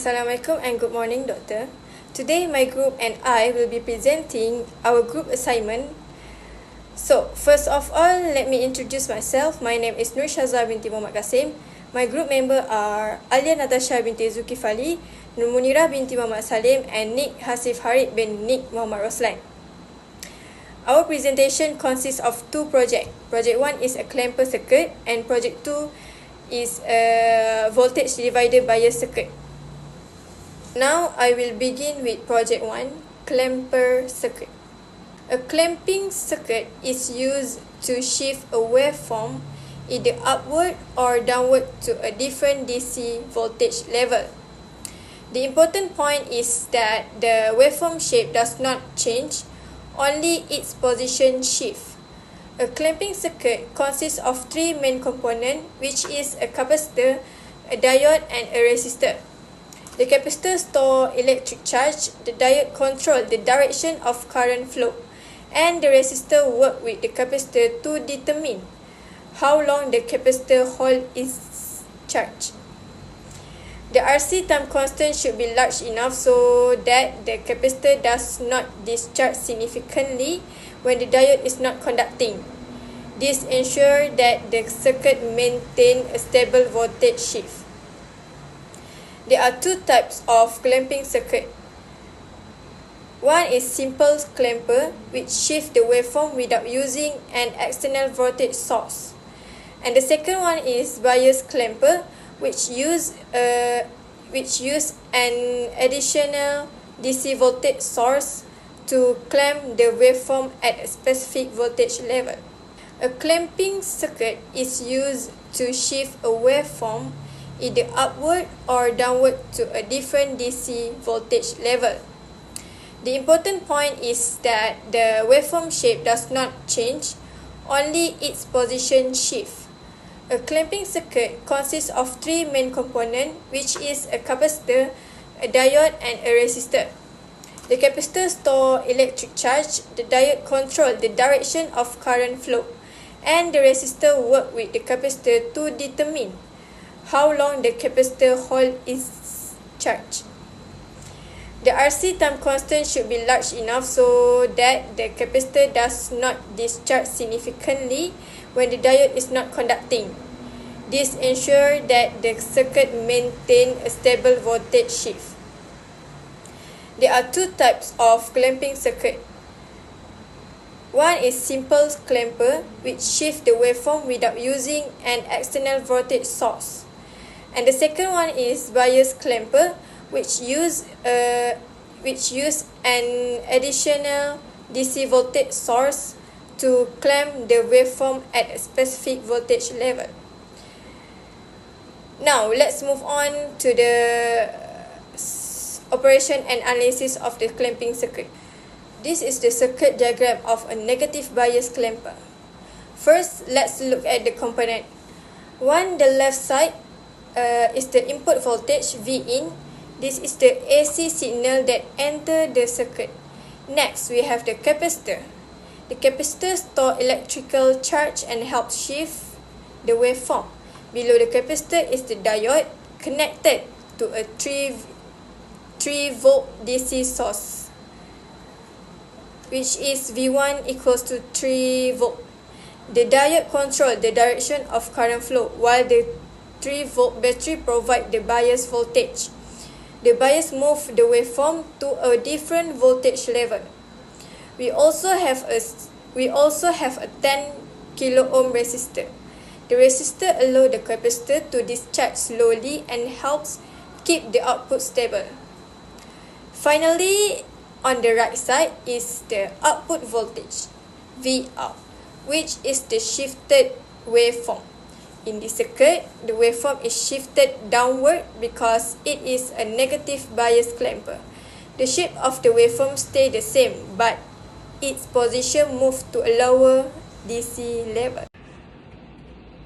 Assalamualaikum and good morning, Doctor. Today, my group and I will be presenting our group assignment. So, first of all, let me introduce myself. My name is Nur Shazah binti Muhammad Qasim. My group member are Alia Natasha binti Zulkifli, Nur Munira binti Muhammad Salim, and Nick Hasif Harid bin Nick Muhammad Roslan. Our presentation consists of two projects. Project 1 is a clamper circuit and project 2 is a voltage divider bias circuit. Now, I will begin with project 1, clamper circuit. A clamping circuit is used to shift a waveform either upward or downward to a different DC voltage level. The important point is that the waveform shape does not change, only its position shift. A clamping circuit consists of three main components, which is a capacitor, a diode, and a resistor. The capacitor stores electric charge, the diode controls the direction of current flow, and the resistor works with the capacitor to determine how long the capacitor holds its charge. The RC time constant should be large enough so that the capacitor does not discharge significantly when the diode is not conducting. This ensures that the circuit maintains a stable voltage shift. There are two types of clamping circuit. One is simple clamper, which shifts the waveform without using an external voltage source. And the second one is bias clamper, which use an additional DC voltage source to clamp the waveform at a specific voltage level. A clamping circuit is used to shift a waveform either upward or downward to a different DC voltage level. The important point is that the waveform shape does not change, only its position shift. A clamping circuit consists of three main components, which is a capacitor, a diode, and a resistor. The capacitor stores electric charge, the diode controls the direction of current flow, and the resistor works with the capacitor to determine how long the capacitor holds its charge. The RC time constant should be large enough so that the capacitor does not discharge significantly when the diode is not conducting. This ensures that the circuit maintains a stable voltage shift. There are two types of clamping circuit. One is simple clamper, which shifts the waveform without using an external voltage source. And the second one is bias clamper, which use an additional DC voltage source to clamp the waveform at a specific voltage level. Now, let's move on to the operation and analysis of the clamping circuit. This is the circuit diagram of a negative bias clamper. First, let's look at the component. On the left side is the input voltage Vin. This is the AC signal that enters the circuit. Next, we have the capacitor. The capacitor stores electrical charge and helps shift the waveform. Below the capacitor is the diode connected to a 3-volt DC source, which is V1 equals to 3 volt. The diode controls the direction of current flow, while the 3-volt battery provides the bias voltage. The bias moves the waveform to a different voltage level. We also have a 10 kilo ohm resistor. The resistor allows the capacitor to discharge slowly and helps keep the output stable. Finally, on the right side is the output voltage, Vout, which is the shifted waveform. In this circuit, the waveform is shifted downward because it is a negative bias clamper. The shape of the waveform stays the same, but its position moves to a lower DC level.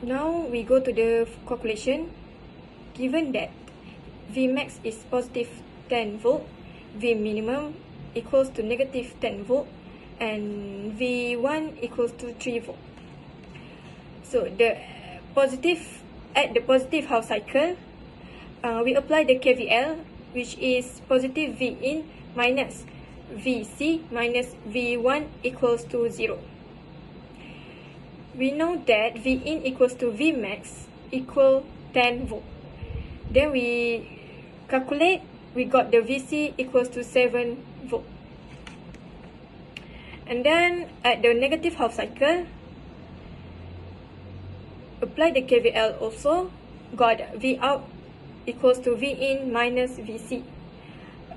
Now we go to the calculation. Given that Vmax is positive 10 volt, V minimum equals to negative 10 volt, and V1 equals to 3 volt. So at the positive half cycle, we apply the KVL which is positive V in minus Vc minus V1 equals to 0. We know that V in equals to V max equal 10 volt. Then we calculate, we got the Vc equals to 7 volt. And then at the negative half cycle, apply the KVL also, got V out equals to V in minus Vc.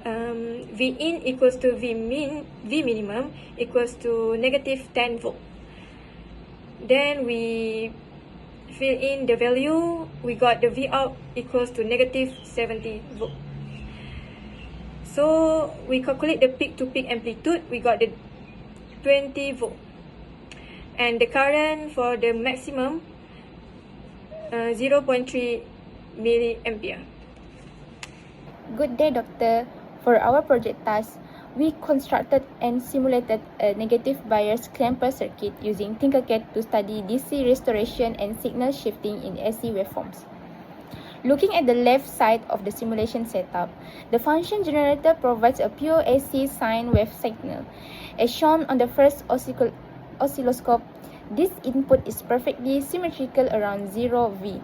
V in equals to V minimum equals to negative 10 volt. Then we fill in the value, we got the V out equals to negative 70 volt. So we calculate the peak to peak amplitude, we got the 20 volt. And the current for the maximum 0.3 milliampere. Good day, Doctor. For our project task, we constructed and simulated a negative bias clamper circuit using Tinkercad to study DC restoration and signal shifting in AC waveforms. Looking at the left side of the simulation setup, the function generator provides a pure AC sine wave signal. As shown on the first oscilloscope, this input is perfectly symmetrical around 0V,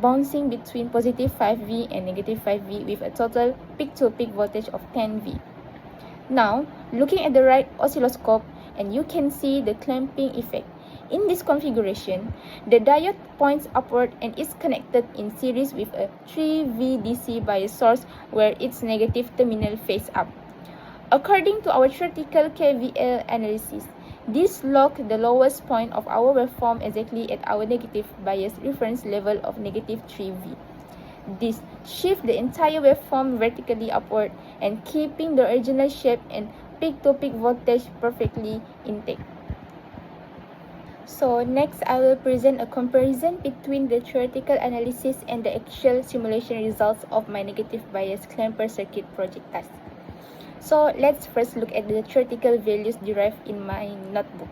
bouncing between positive 5V and negative 5V with a total peak-to-peak voltage of 10V. Now, looking at the right oscilloscope, and you can see the clamping effect. In this configuration, the diode points upward and is connected in series with a 3V DC bias source where its negative terminal face up. According to our theoretical KVL analysis, this locked the lowest point of our waveform exactly at our negative bias reference level of negative 3V. This shifts the entire waveform vertically upward and keeping the original shape and peak-to-peak voltage perfectly intact. So next, I will present a comparison between the theoretical analysis and the actual simulation results of my negative bias clamper circuit project task. So let's first look at the theoretical values derived in my notebook.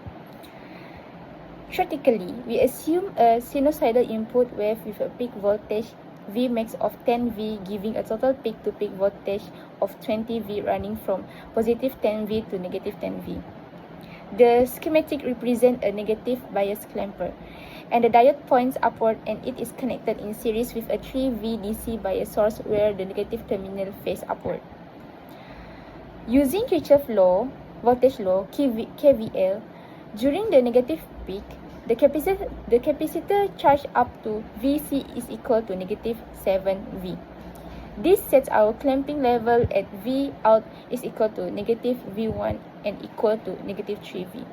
Theoretically, we assume a sinusoidal input wave with a peak voltage Vmax of 10V giving a total peak-to-peak voltage of 20V running from positive 10V to negative 10V. The schematic represents a negative bias clamper, and the diode points upward and it is connected in series with a 3V DC bias source where the negative terminal face upward. Using Kirchhoff law, voltage law, KVL, during the negative peak, the capacitor charged up to Vc is equal to negative 7V. This sets our clamping level at V out is equal to negative V1 and equal to negative 3V.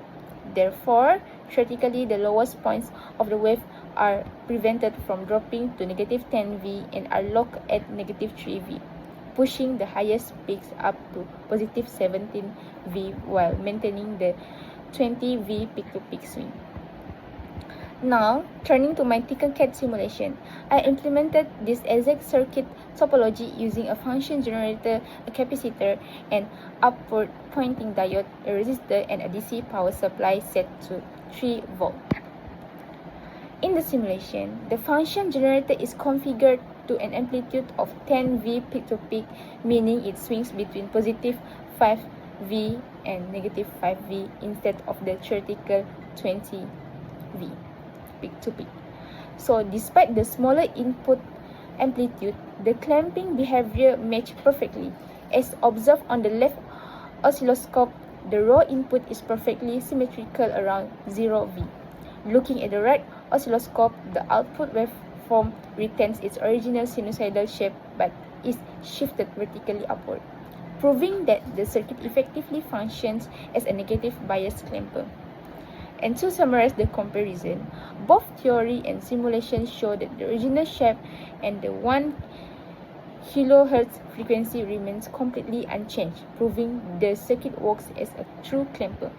Therefore, theoretically, the lowest points of the wave are prevented from dropping to negative 10V and are locked at negative 3V, pushing the highest peaks up to positive 17V while maintaining the 20V peak-to-peak swing. Now, turning to my Tinkercad simulation, I implemented this exact circuit topology using a function generator, a capacitor, an upward pointing diode, a resistor, and a DC power supply set to 3 volt. In the simulation, the function generator is configured to an amplitude of 10V peak-to-peak, meaning it swings between positive 5V and negative 5V instead of the theoretical 20V peak-to-peak. So, despite the smaller input amplitude, the clamping behavior matched perfectly. As observed on the left oscilloscope, the raw input is perfectly symmetrical around 0V. Looking at the right oscilloscope, the output waveform retains its original sinusoidal shape but is shifted vertically upward, proving that the circuit effectively functions as a negative bias clamper. And to summarize the comparison, both theory and simulation show that the original shape and the 1 kHz frequency remains completely unchanged, proving the circuit works as a true clamper.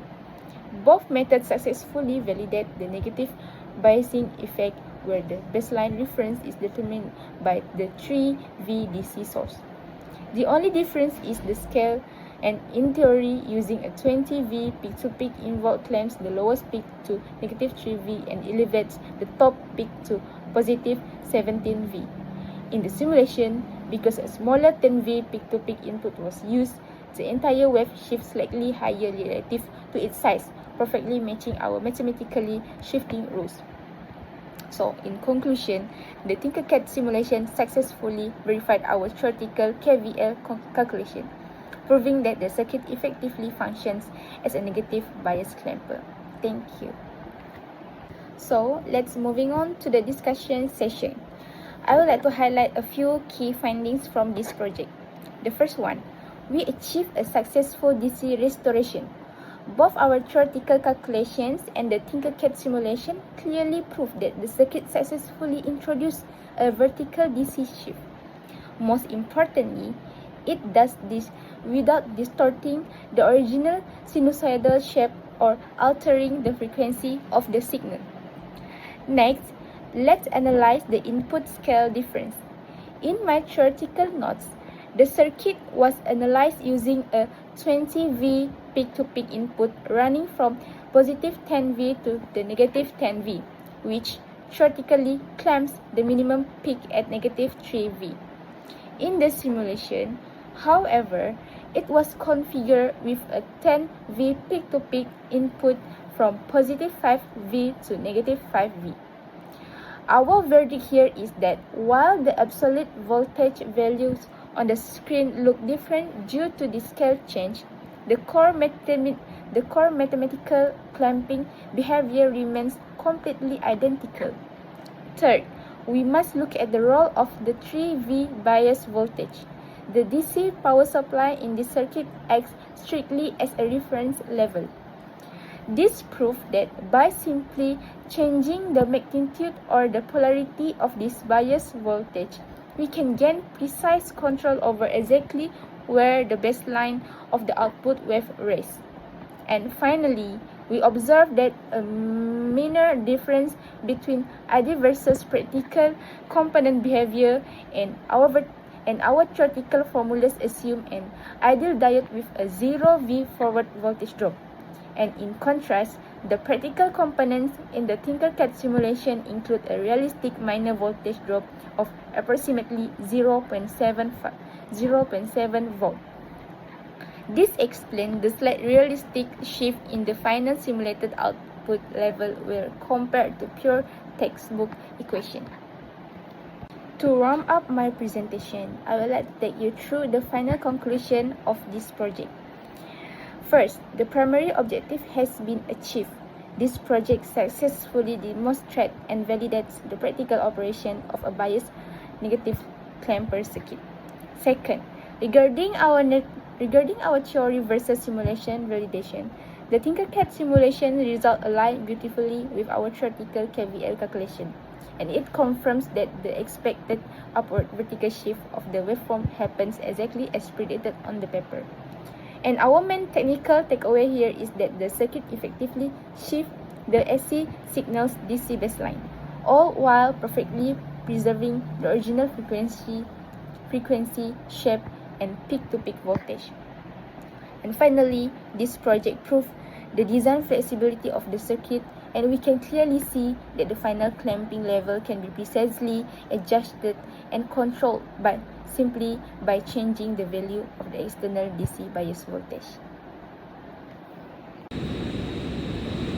Both methods successfully validate the negative biasing effect where the baseline reference is determined by the 3V DC source. The only difference is the scale, and in theory, using a 20V peak-to-peak involved clamps the lowest peak to negative 3V and elevates the top peak to positive 17V. In the simulation, Because a smaller 10V peak-to-peak input was used, the entire wave shifts slightly higher relative to its size, perfectly matching our mathematically shifting rules. So, in conclusion, the Tinkercad simulation successfully verified our theoretical KVL calculation, proving that the circuit effectively functions as a negative bias clamper. Thank you. So, let's moving on to the discussion session. I would like to highlight a few key findings from this project. The first one, we achieved a successful DC restoration. Both our theoretical calculations and the Tinkercad simulation clearly prove that the circuit successfully introduced a vertical DC shift. Most importantly, it does this without distorting the original sinusoidal shape or altering the frequency of the signal. Next, let's analyze the input scale difference. In my theoretical notes, the circuit was analyzed using a 20V peak-to-peak input running from positive 10V to the negative 10V, which theoretically clamps the minimum peak at negative 3V. In the simulation, however, it was configured with a 10V peak-to-peak input from positive 5V to negative 5V. Our verdict here is that while the absolute voltage values on the screen look different due to the scale change, the core mathematical clamping behavior remains completely identical. Third, we must look at the role of the 3V bias voltage. The DC power supply in the circuit acts strictly as a reference level. This proves that by simply changing the magnitude or the polarity of this bias voltage, we can gain precise control over exactly where the baseline of the output wave rests. And finally, we observe that a minor difference between ideal versus practical component behavior and our theoretical formulas assume an ideal diode with a 0V forward voltage drop. And in contrast, the practical components in the Tinkercad simulation include a realistic minor voltage drop of approximately 0.7 volt. This explains the slight realistic shift in the final simulated output level when compared to pure textbook equation. To wrap up my presentation, I would like to take you through the final conclusion of this project. First, the primary objective has been achieved. This project successfully demonstrates and validates the practical operation of a biased negative clamper circuit. Second, regarding our theory versus simulation validation, the Tinkercad simulation results align beautifully with our theoretical KVL calculation, and it confirms that the expected upward vertical shift of the waveform happens exactly as predicted on the paper. And our main technical takeaway here is that the circuit effectively shifts the AC signal's DC baseline, all while perfectly preserving the original frequency, shape, and peak-to-peak voltage. And finally, this project proves the design flexibility of the circuit, and we can clearly see that the final clamping level can be precisely adjusted and controlled simply by changing the value of the external DC bias voltage.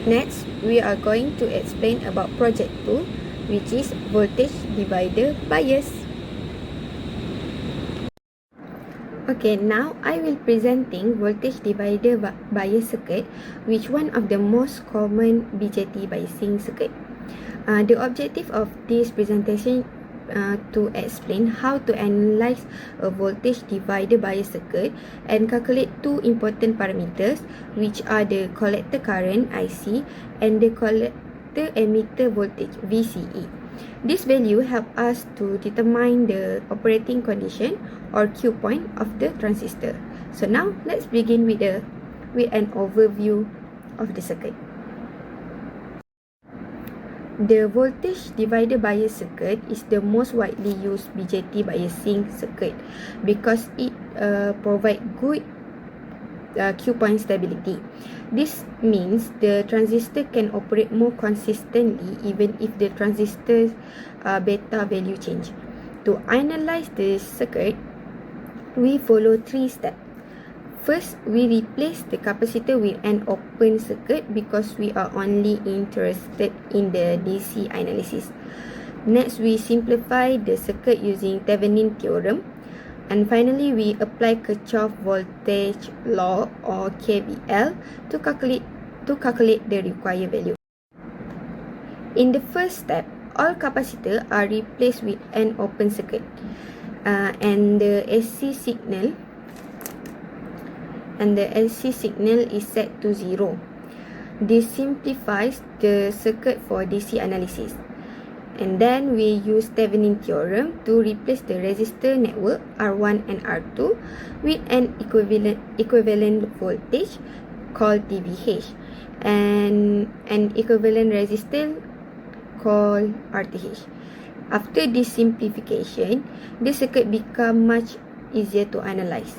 Next, we are going to explain about project 2, which is voltage divider bias. Okay, now I will presenting voltage divider bias circuit, which one of the most common BJT biasing circuit. The objective of this presentation to explain how to analyze a voltage divider bias circuit and calculate two important parameters, which are the collector current IC and the collector emitter voltage VCE. This value help us to determine the operating condition or Q point of the transistor. So now let's begin with an overview of the circuit. The voltage divider bias circuit is the most widely used BJT biasing circuit because it provides good Q point stability. This means the transistor can operate more consistently even if the transistor's beta value change. To analyze the circuit, we follow 3 steps. First, we replace the capacitor with an open circuit because we are only interested in the DC analysis. Next, we simplify the circuit using Thevenin theorem. And finally, we apply Kirchhoff voltage law or KVL to calculate the required value. In the first step, all capacitors are replaced with an open circuit, and the AC signal is set to 0. This simplifies the circuit for DC analysis. And then we use Thevenin theorem to replace the resistor network R1 and R2 with an equivalent voltage called TVH and an equivalent resistor called RTH. After this simplification, the circuit becomes much easier to analyze.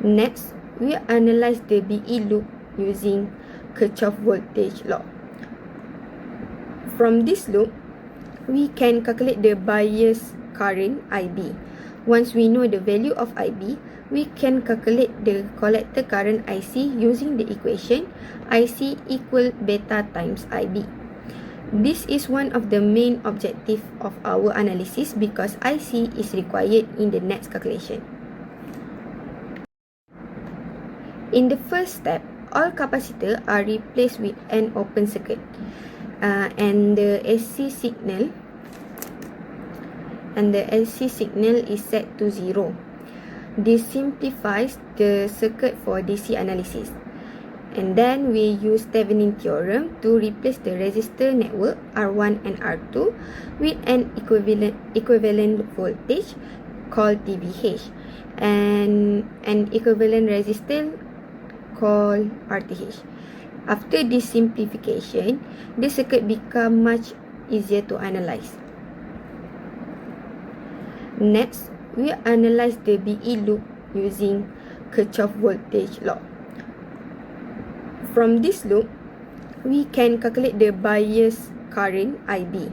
Next, we analyze the BE loop using Kirchhoff voltage law. From this loop, we can calculate the bias current IB. Once we know the value of IB, we can calculate the collector current IC using the equation IC equal beta times IB. This is one of the main objectives of our analysis because IC is required in the next calculation. In the first step, all capacitors are replaced with an open circuit, and the AC signal is set to 0. This simplifies the circuit for DC analysis. And then we use Thevenin theorem to replace the resistor network R1 and R2 with an equivalent voltage called TVH and an equivalent resistor called RTH. After this simplification, the circuit becomes much easier to analyze. Next, we analyze the BE loop using Kirchhoff voltage law. From this loop, we can calculate the bias current IB.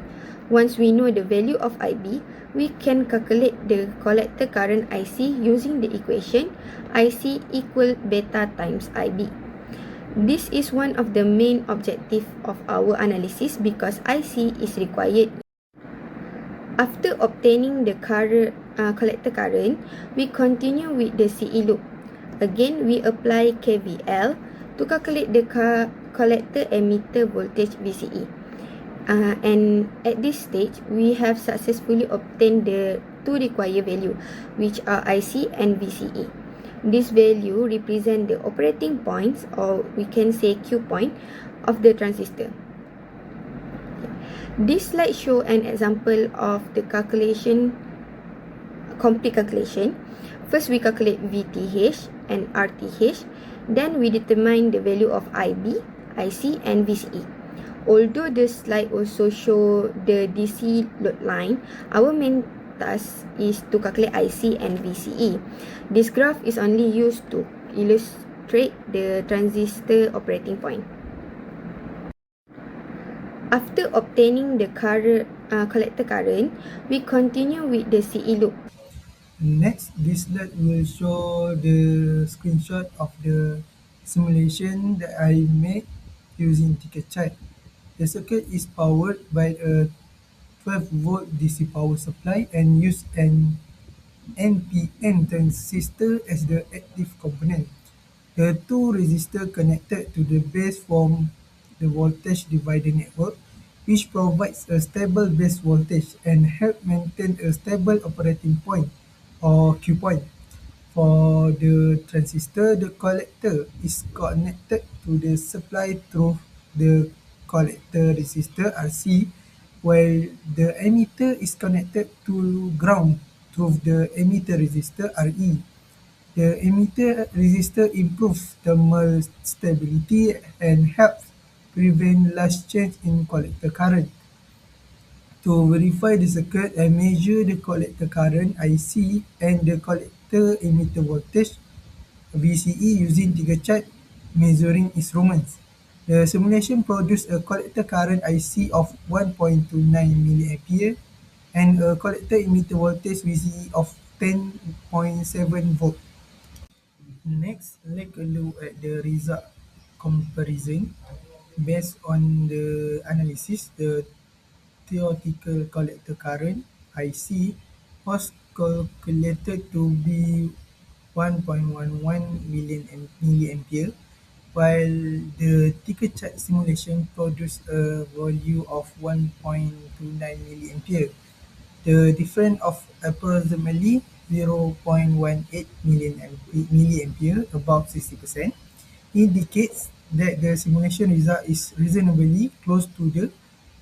Once we know the value of IB, we can calculate the collector current IC using the equation IC equal beta times IB. This is one of the main objectives of our analysis because IC is required. After obtaining the collector current, we continue with the CE loop. Again, we apply KVL to calculate the collector emitter voltage VCE. And at this stage, we have successfully obtained the two required values, which are IC and VCE. This value represent the operating points, or we can say Q point, of the transistor. This slide shows an example of the complete calculation. First, we calculate VTH and RTH. Then we determine the value of IB, IC and VCE. Although the slide also show the DC load line, our main task is to calculate IC and VCE. This graph is only used to illustrate the transistor operating point. After obtaining the collector current, we continue with the CE loop. Next, this slide will show the screenshot of the simulation that I made using TicketChat. The circuit is powered by a 12-volt DC power supply and use an NPN transistor as the active component. The two resistors connected to the base form the voltage divider network, which provides a stable base voltage and help maintain a stable operating point or Q point. For the transistor, the collector is connected to the supply through the collector resistor RC, while the emitter is connected to ground through the emitter resistor RE. The emitter resistor improves thermal stability and helps prevent large change in collector current. To verify the circuit, I measure the collector current IC and the collector emitter voltage VCE using TicketChat measuring instruments. The simulation produced a collector current IC of 1.29 mA and a collector emitter voltage VCE of 10.7 volt. Next, let's look at the result comparison. Based on the analysis, the theoretical collector current IC was calculated to be 1.11 milliampere, while the ticker chart simulation produced a value of 1.29 milliampere. The difference of approximately 0.18 milliampere, about 60%, indicates that the simulation result is reasonably close to the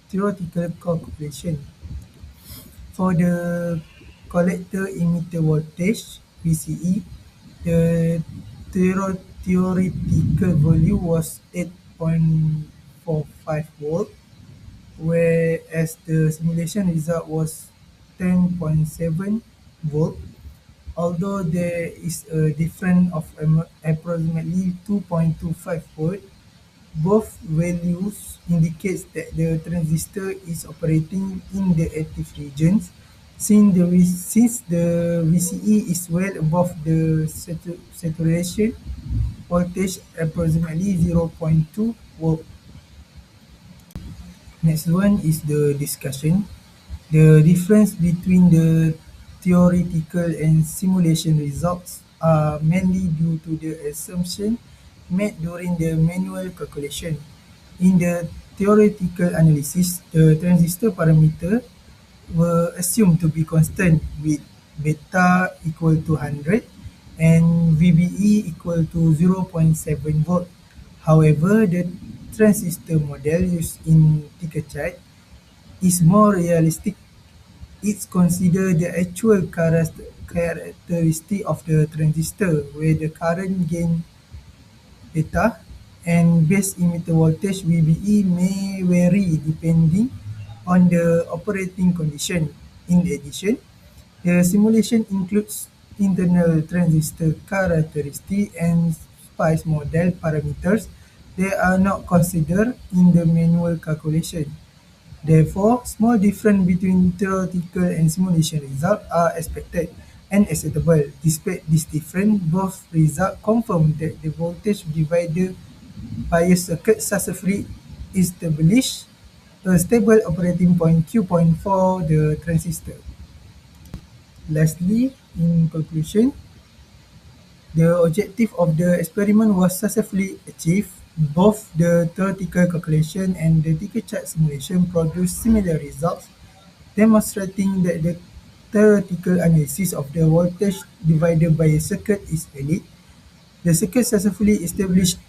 theoretical calculation. For the collector emitter voltage (VCE), the theoretical value was 8.45 volt, whereas the simulation result was 10.7 volt. Although there is a difference of approximately 2.25 volt, both values indicate that the transistor is operating in the active regions, since the VCE is well above the saturation voltage, approximately 0.2 volt. Next one is the discussion. The difference between the theoretical and simulation results are mainly due to the assumption made during the manual calculation. In the theoretical analysis, the transistor parameter were assumed to be constant, with beta equal to 100 and VBE equal to 0.7 volt. However, the transistor model used in TickerChart is more realistic. It considers the actual characteristic of the transistor, where the current gain beta and base emitter voltage VBE may vary depending on the operating condition. In addition, the simulation includes internal transistor characteristics and SPICE model parameters that are not considered in the manual calculation. Therefore, small difference between theoretical and simulation results are expected and acceptable. Despite this difference, both results confirm that the voltage divider bias circuit successfully established a stable operating point Q point for the transistor. Lastly, in conclusion, the objective of the experiment was successfully achieved. Both the theoretical calculation and the ticker chart simulation produced similar results, demonstrating that the theoretical analysis of the voltage divided by a circuit is valid. The circuit successfully established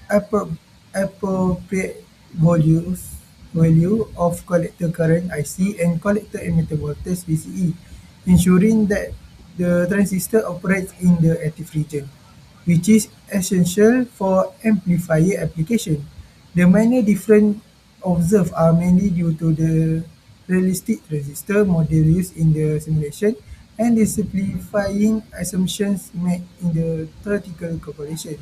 appropriate value of collector current IC and collector emitter voltage VCE, ensuring that the transistor operates in the active region, which is essential for amplifier application. The minor differences observed are mainly due to the realistic transistor model used in the simulation and the simplifying assumptions made in the theoretical calculation.